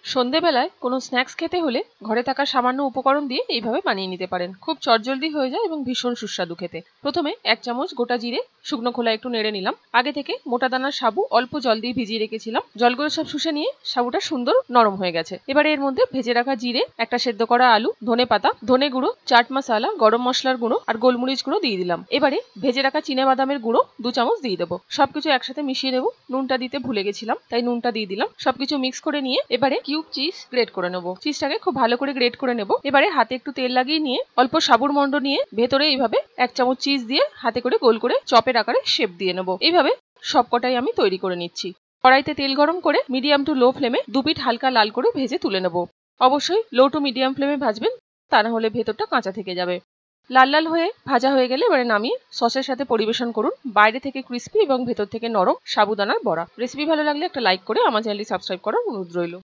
সন্ধেবেলায় কোনো স্ন্যাক্স খেতে হলে ঘরে থাকা সামান্য উপকরণ দিয়ে এইভাবে বানিয়ে নিতে পারেন। খুব চটজলদি হয়ে যায় এবং ভীষণ সুস্বাদু খেতে। প্রথমে 1 চামচ গোটা জিরে শুকনো খোলায় একটু নেড়ে নিলাম। আগে থেকে মোটা দানার সাবু অল্প জল দিয়ে ভিজিয়ে রেখেছিলাম। জলগুলো সব শুষে নিয়ে সাবুটা সুন্দর নরম হয়ে গেছে। এবারে এর মধ্যে ভেজে রাখা জিরে, একটা সেদ্ধ করা আলু, ধনেপাতা, ধনে গুঁড়ো, চাট মশলা, গরম মশলার গুঁড়ো আর গোলমরিচ গুঁড়ো দিয়ে দিলাম। এবারে ভেজে রাখা চিনেবাদামের গুঁড়ো 2 চামচ দিয়ে দেবো। সবকিছু একসাথে মিশিয়ে নেব। নুনটা দিতে ভুলে গেছিলাম, তাই নুনটা দিয়ে দিলাম। সবকিছু মিক্স করে নিয়ে এবারে কিউব চিজ গ্রেট করে নেব। চিজটাকে খুব ভালো করে গ্রেট করে নেব। এবারে হাতে একটু তেল লাগিয়ে নিয়ে অল্প সাবুর মন্ড নিয়ে ভেতরে এইভাবে 1 চামচ চিজ দিয়ে হাতে করে গোল করে চপের আকারে শেপ দিয়ে নেব। এইভাবে সবকটাই আমি তৈরি করে নিচ্ছি। কড়াইতে তেল গরম করে মিডিয়াম টু লো ফ্লেমে 2 পিঠ হালকা লাল করে ভেজে তুলে নেব। অবশ্যই লো টু মিডিয়াম ফ্লেমে ভাজবেন, তা না হলে ভেতরটা কাঁচা থেকে যাবে। লাল লাল হয়ে ভাজা হয়ে গেলে এবারে নামিয়ে সসের সাথে পরিবেশন করুন। বাইরে থেকে ক্রিস্পি এবং ভেতর থেকে নরম সাবুদানার বড়া। রেসিপি ভালো লাগলে একটা লাইক করে আমার চ্যানেলটি সাবস্ক্রাইব করার অনুরোধ রইল।